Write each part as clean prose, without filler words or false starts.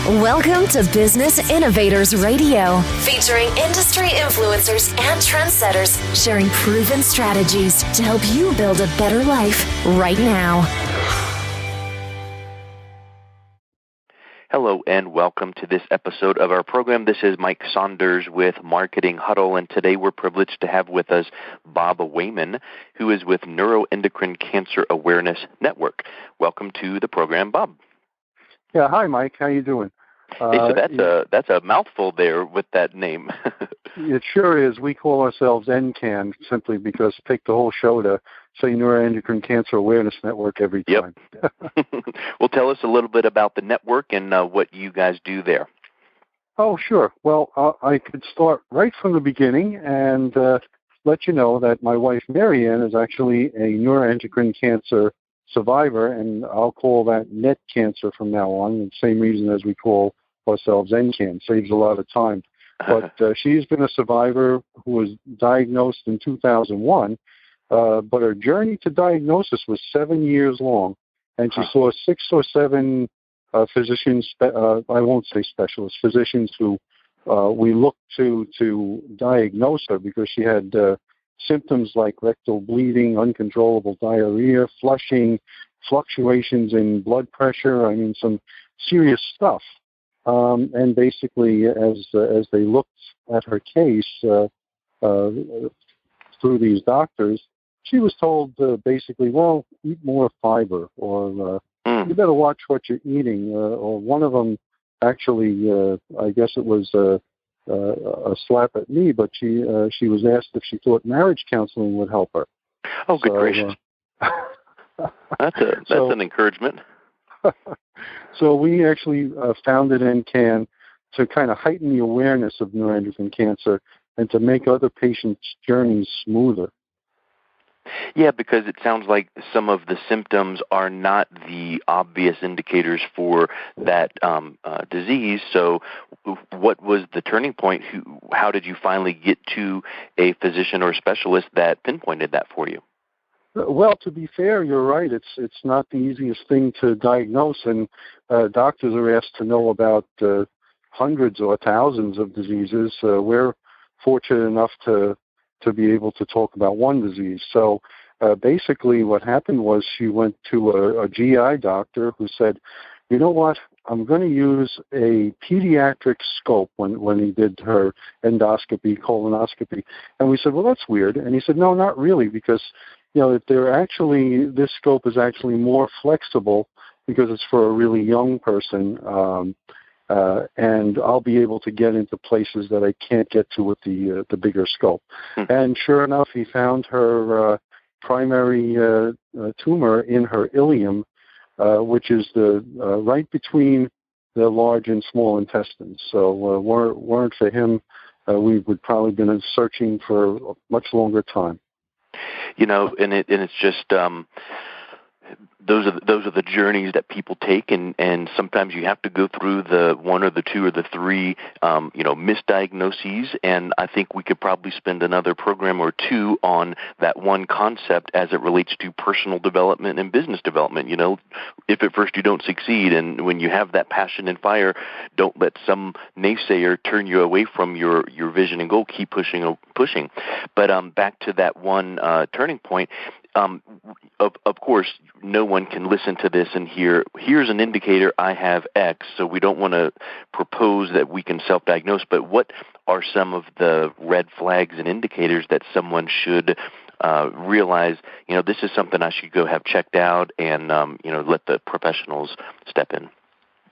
Welcome to Business Innovators Radio, featuring industry influencers and trendsetters sharing proven strategies to help you build a better life right now. Hello and welcome to this episode of our program. This is Mike Saunders with Marketing Huddle, and today we're privileged to have with us Bob Wahmann, who is with Neuroendocrine Cancer Awareness Network. Welcome to the program, Bob. Yeah, hi, Mike. How you doing? Hey, so that's a mouthful there with that name. It sure is. We call ourselves NCAN simply because take the whole show to say Neuroendocrine Cancer Awareness Network every time. Yep. Well, tell us a little bit about the network and what you guys do there. Oh, sure. Well, I could start right from the beginning and let you know that my wife, Maryann, is actually a neuroendocrine cancer survivor, and I'll call that net cancer from now on, the same reason as we call ourselves NCAN. Saves a lot of time. But she's been a survivor who was diagnosed in 2001, but her journey to diagnosis was 7 years long, and she saw 6 or 7 physicians, I won't say specialists, physicians who we looked to diagnose her because she had symptoms like rectal bleeding, uncontrollable diarrhea, flushing, fluctuations in blood pressure, some serious stuff. And basically, as they looked at her case through these doctors, she was told basically, well, eat more fiber, or you better watch what you're eating. Or one of them actually, I guess it was a slap at me, but she was asked if she thought marriage counseling would help her. Oh, good gracious! That's an encouragement. So we actually founded NCAN to kind of heighten the awareness of neuroendocrine cancer and to make other patients' journeys smoother. Yeah, because it sounds like some of the symptoms are not the obvious indicators for that disease. So what was the turning point? How did you finally get to a physician or specialist that pinpointed that for you? Well, to be fair, you're right. It's not the easiest thing to diagnose, and doctors are asked to know about hundreds or thousands of diseases. We're fortunate enough to be able to talk about one disease. So basically what happened was she went to a GI doctor who said, you know what, I'm going to use a pediatric scope when he did her endoscopy, colonoscopy. And we said, well, that's weird. And he said, no, not really, because this scope is actually more flexible because it's for a really young person. And I'll be able to get into places that I can't get to with the bigger scope. And sure enough, he found her primary tumor in her ileum, which is the right between the large and small intestines. So weren't for him, we would probably been searching for a much longer time. And it's just those are the journeys that people take, and sometimes you have to go through the 1 or the 2 or the 3 misdiagnoses, and I think we could probably spend another program or 2 on that one concept as it relates to personal development and business development. If at first you don't succeed, and when you have that passion and fire, don't let some naysayer turn you away from your vision and goal. Keep pushing. But back to that one turning point. Of course, no one can listen to this and here's an indicator I have X, so we don't want to propose that we can self-diagnose, but what are some of the red flags and indicators that someone should realize, this is something I should go have checked out and, let the professionals step in?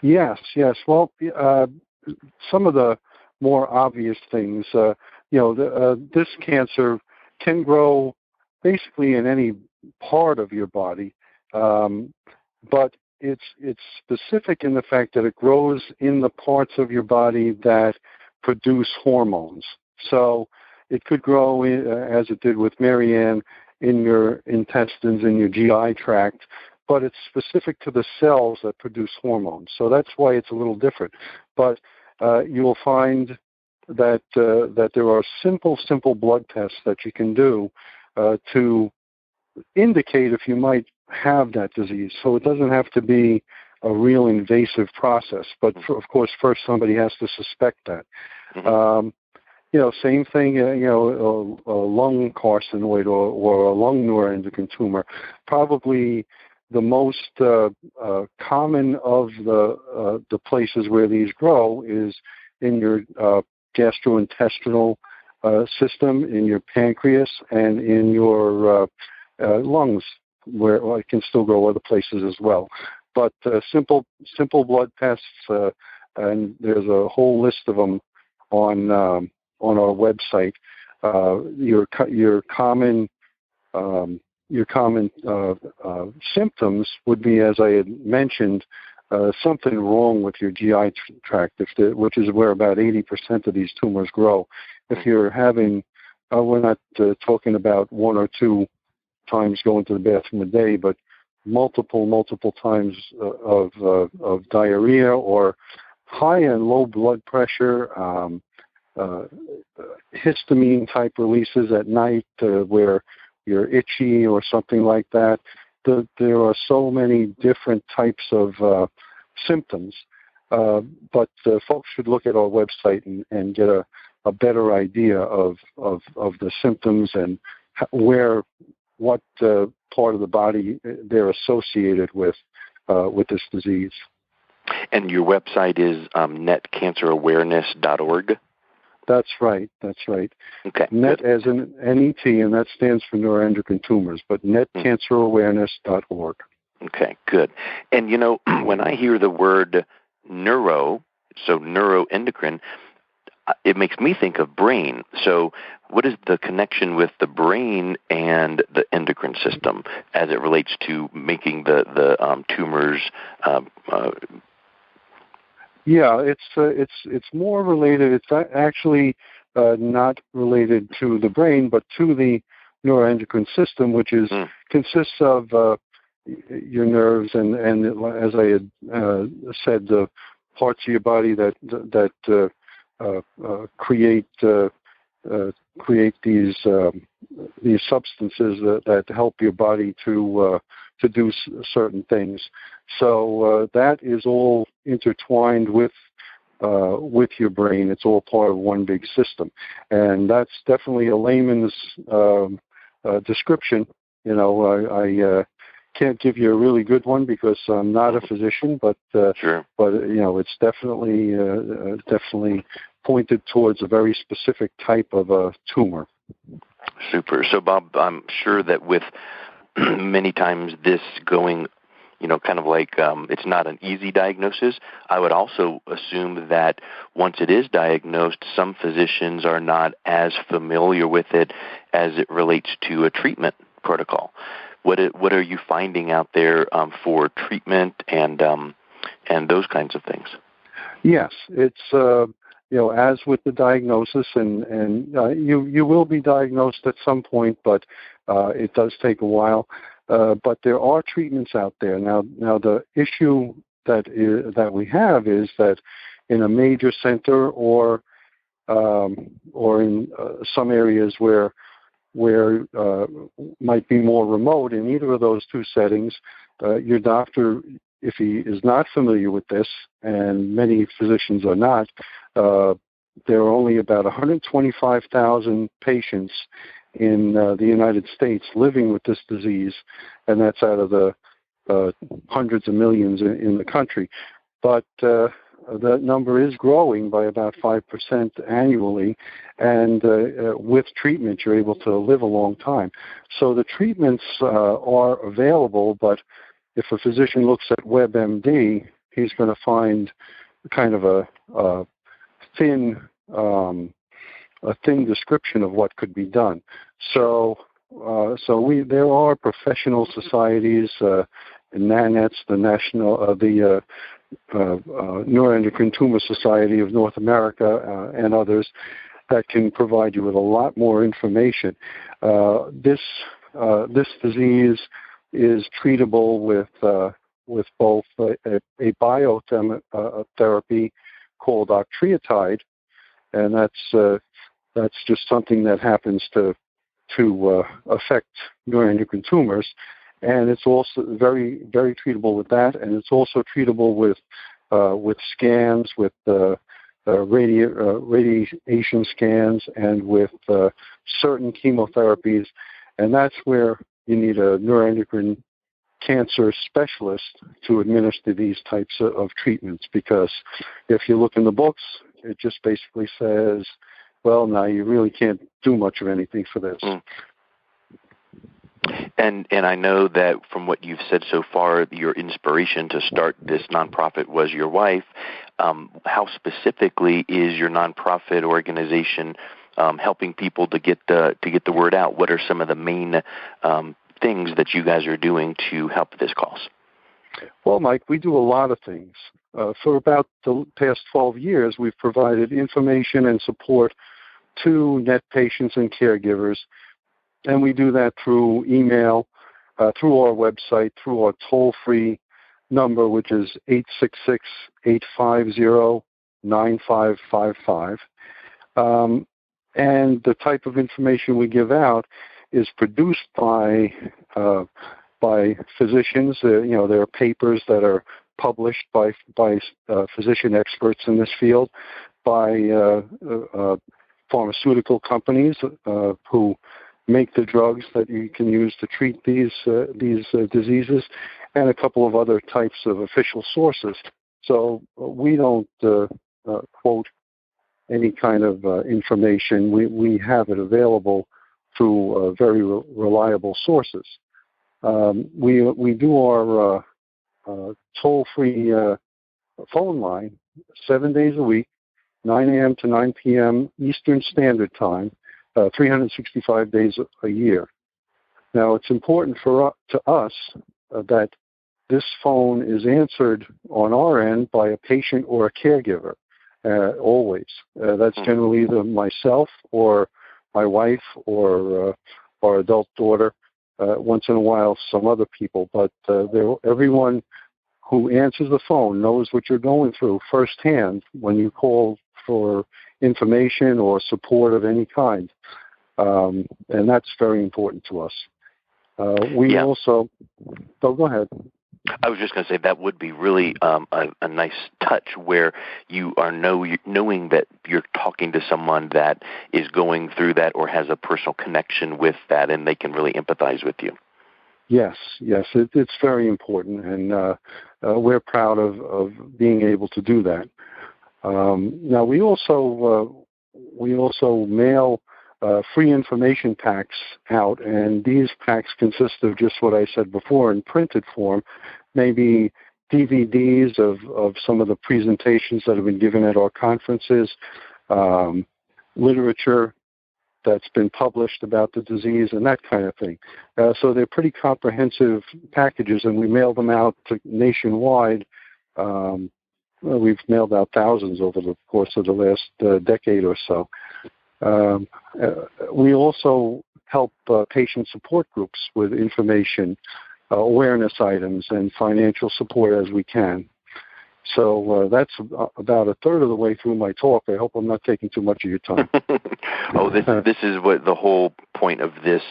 Yes. Well, some of the more obvious things, this cancer can grow basically in any part of your body, but it's specific in the fact that it grows in the parts of your body that produce hormones. So it could grow, as it did with Maryann, in your intestines, in your GI tract, but it's specific to the cells that produce hormones. So that's why it's a little different. But you will find that there are simple blood tests that you can do to indicate if you might have that disease. So it doesn't have to be real invasive process. But of course, first somebody has to suspect that. Mm-hmm. Same thing, a lung carcinoid or a lung neuroendocrine tumor. Probably the most common of the places where these grow is in your gastrointestinal system, in your pancreas, and in your lungs, where it can still grow other places as well. But simple blood tests, and there's a whole list of them on our website. Your common symptoms would be, as I had mentioned, something wrong with your GI tract, which is where about 80% of these tumors grow. If you're having, we're not talking about one or two times going to the bathroom a day, but multiple times of diarrhea or high and low blood pressure, histamine type releases at night where you're itchy or something like that. There are so many different types of symptoms, but folks should look at our website and get a better idea of the symptoms and what part of the body they're associated with this disease. And your website is netcancerawareness.org? That's right. Okay. Net as in NET, and that stands for neuroendocrine tumors, but netcancerawareness.org. Okay, good. And, when I hear the word neuro, so neuroendocrine, it makes me think of brain. So what is the connection with the brain and the endocrine system as it relates to making the tumors? Yeah, it's more related. It's actually not related to the brain, but to the neuroendocrine system, which consists of your nerves and as I had said, the parts of your body that create these substances that help your body to do certain things. So that is all intertwined with your brain. It's all part of one big system, and that's definitely a layman's description. I can't give you a really good one because I'm not a physician, but sure. But it's definitely pointed towards a very specific type of a tumor. Super. So, Bob, I'm sure that with many times this going, kind of like it's not an easy diagnosis, I would also assume that once it is diagnosed, some physicians are not as familiar with it as it relates to a treatment protocol. What are you finding out there for treatment and those kinds of things? Yes, it's as with the diagnosis, and you will be diagnosed at some point, but it does take a while. But there are treatments out there now. The issue that we have is that in a major center or in some areas where might be more remote, in either of those two settings, your doctor, if he is not familiar with this, and many physicians are not, there are only about 125,000 patients in the United States living with this disease, and that's out of the hundreds of millions in the country. But that number is growing by about 5% annually, and with treatment, you're able to live a long time. So the treatments are available, but if a physician looks at WebMD, he's going to find kind of a thin description of what could be done. So there are professional societies, NANETS, the Neuroendocrine Tumor Society of North America, and others that can provide you with a lot more information. This disease is treatable with both a biotherapy called octreotide, and that's just something that happens to affect neuroendocrine tumors, and it's also very, very treatable with that, and it's also treatable with scans, with radiation scans, and with certain chemotherapies, and that's where you need a neuroendocrine cancer specialist to administer these types of treatments, because if you look in the books, it just basically says, well, now you really can't do much of anything for this. And I know that from what you've said so far, your inspiration to start this nonprofit was your wife. How specifically is your nonprofit organization helping people to get the word out? What are some of the main things that you guys are doing to help this cause? Well, Mike, we do a lot of things. For about the past 12 years, we've provided information and support to NET patients and caregivers, and we do that through email, through our website, through our toll-free number, which is 866-850-9555. And the type of information we give out is produced by physicians. There are papers that are published by physician experts in this field, by pharmaceutical companies who make the drugs that you can use to treat these diseases, and a couple of other types of official sources. So we don't quote any kind of information. We have it available through very reliable sources. We do our toll-free phone line 7 days a week, 9 a.m. to 9 p.m. Eastern Standard Time, 365 days a year. Now, it's important to us that this phone is answered on our end by a patient or a caregiver, always. That's generally either myself or my wife or our adult daughter, once in a while some other people. But everyone who answers the phone knows what you're going through firsthand when you call for information or support of any kind. And that's very important to us. Also... Oh, go ahead. I was just going to say that would be really a nice touch where you are knowing that you're talking to someone that is going through that or has a personal connection with that, and they can really empathize with you. Yes, it's very important, and we're proud of being able to do that. Now, we also mail free information packs out, and these packs consist of just what I said before in printed form, maybe DVDs of some of the presentations that have been given at our conferences, literature that's been published about the disease, and that kind of thing. So they're pretty comprehensive packages, and we mail them out nationwide. We've mailed out thousands over the course of the last decade or so. We also help patient support groups with information, awareness items, and financial support as we can. So that's about a third of the way through my talk. I hope I'm not taking too much of your time. This is what the whole point of this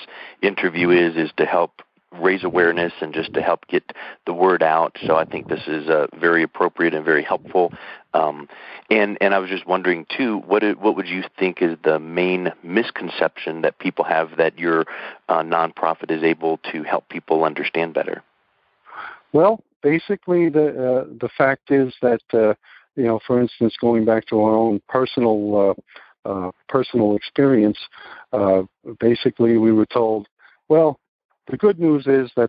interview is to help raise awareness and just to help get the word out. So I think this is very appropriate and very helpful. And I was just wondering too, what would you think is the main misconception that people have that your nonprofit is able to help people understand better? Well, basically the fact is that for instance, going back to our own personal experience, basically we were told, well, the good news is that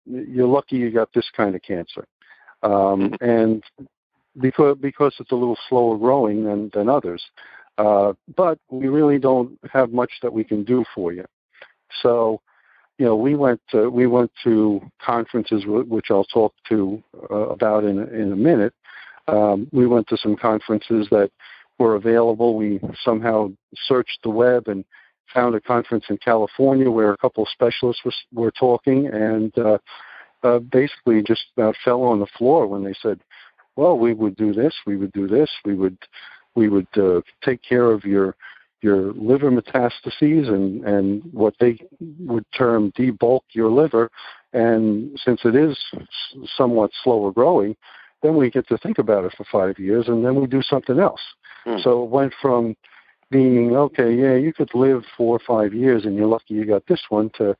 you're lucky you got this kind of cancer. And because it's a little slower growing than others. But we really don't have much that we can do for you. So, we went to conferences, which I'll talk to about in a minute. We went to some conferences that were available. We somehow searched the web and found a conference in California where a couple of specialists were talking, and basically just about fell on the floor when they said, well, we would do this, we would do this, we would take care of your liver metastases and what they would term debulk your liver, And since it is somewhat slower growing, then we get to think about it for 5 years, and then we do something else. So it went from being, okay, yeah, you could live 4 or 5 years and you're lucky you got this one, to,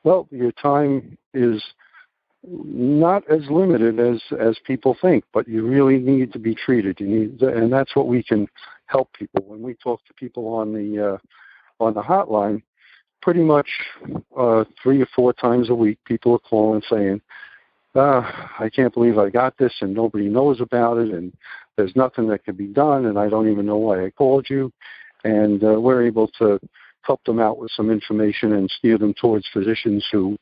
well, your time is not as limited as people think, but you really need to be treated. And that's what we can help people. When we talk to people on the hotline, pretty much 3 or 4 times a week, people are calling saying, I can't believe I got this and nobody knows about it, and there's nothing that can be done, and I don't even know why I called you. And we're able to help them out with some information and steer them towards physicians who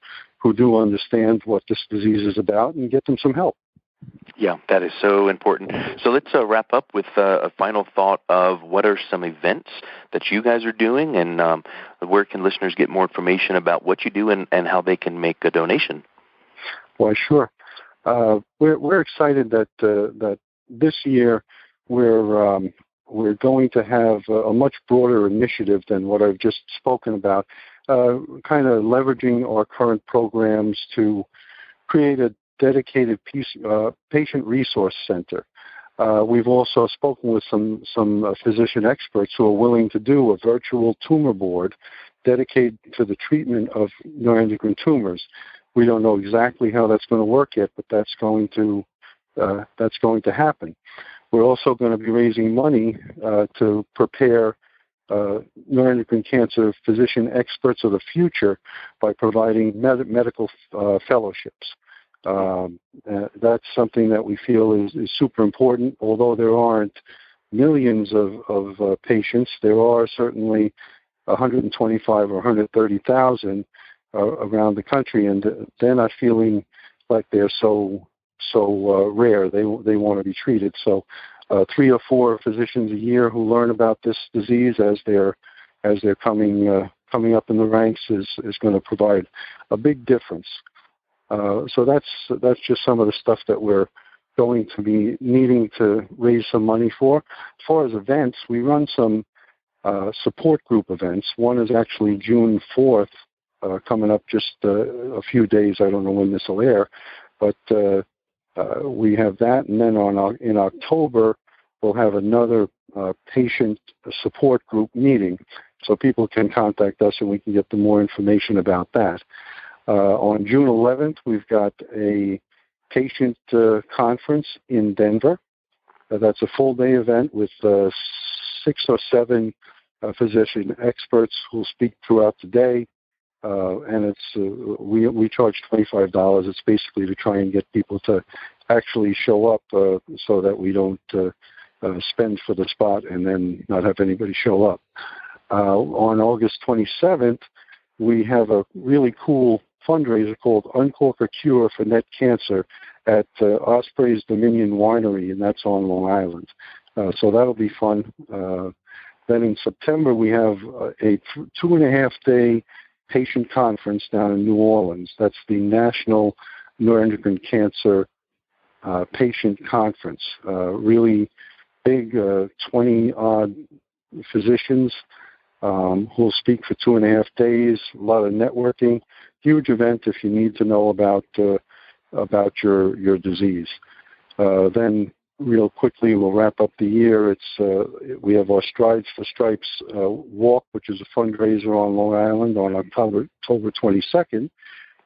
do understand what this disease is about and get them some help. Yeah, that is so important. So let's wrap up with a final thought of what are some events that you guys are doing, and where can listeners get more information about what you do and how they can make a donation? Why, sure. We're excited that this year we're going to have a much broader initiative than what I've just spoken about, kind of leveraging our current programs to create a dedicated patient resource center. We've also spoken with some physician experts who are willing to do a virtual tumor board dedicated to the treatment of neuroendocrine tumors. We don't know exactly how that's going to work yet, but that's going to happen. We're also going to be raising money to prepare neuroendocrine cancer physician experts of the future by providing medical fellowships. That's something that we feel is super important. Although there aren't millions of patients, there are certainly 125 or 130,000 around the country, and they're not feeling like they're so rare. They want to be treated. So 3 or 4 physicians a year who learn about this disease as they're coming up in the ranks is going to provide a big difference. So that's just some of the stuff that we're going to be needing to raise some money for. As far as events, we run some support group events. One is actually June 4th, coming up just a few days. I don't know when this will air, but we have that. And then in October, we'll have another patient support group meeting. So people can contact us and we can get them more information about that. On June 11th, we've got a patient conference in Denver. That's a full-day event with 6 or 7 physician experts who'll speak throughout the day. And it's we charge $25. It's basically to try and get people to actually show up so that we don't spend for the spot and then not have anybody show up. On August 27th, we have a really cool fundraiser called Uncork a Cure for Net Cancer at Osprey's Dominion Winery, and that's on Long Island. So that'll be fun. Then in September, we have a 2.5-day patient conference down in New Orleans. That's the National Neuroendocrine Cancer Patient Conference. Really big, 20-odd physicians who will speak for 2.5 days, a lot of networking. Huge event if you need to know about your disease. Then real quickly, we'll wrap up the year. We have our Strides for Stripes walk, which is a fundraiser on Long Island on October 22nd.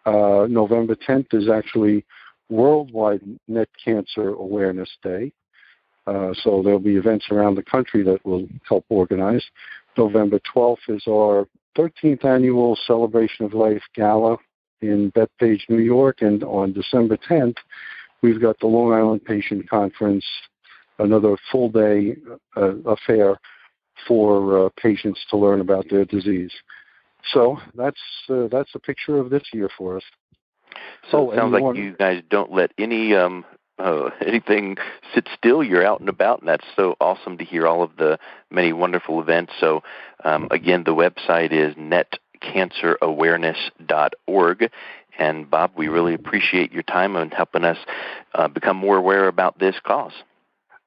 November 10th is actually Worldwide Net Cancer Awareness Day. So there'll be events around the country that will help organize. November 12th is our 13th annual Celebration of Life Gala in Bethpage, New York. And on December 10th, we've got the Long Island Patient Conference, another full-day affair for patients to learn about their disease. So that's a picture of this year for us. So it sounds like you guys don't let anything sit still. You're out and about, and that's so awesome to hear all of the many wonderful events. So, again, the website is netcancerawareness.org. And, Bob, we really appreciate your time and helping us become more aware about this cause.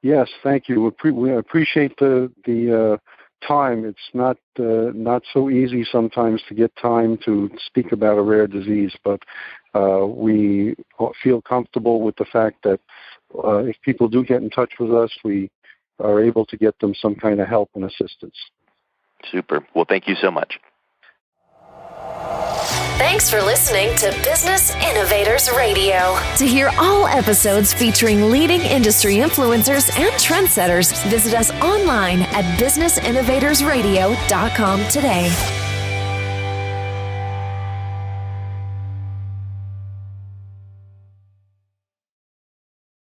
Yes, thank you. We appreciate the time. It's not so easy sometimes to get time to speak about a rare disease, but we feel comfortable with the fact that if people do get in touch with us, we are able to get them some kind of help and assistance. Super. Well, thank you so much. Thanks for listening to Business Innovators Radio. To hear all episodes featuring leading industry influencers and trendsetters, visit us online at businessinnovatorsradio.com today.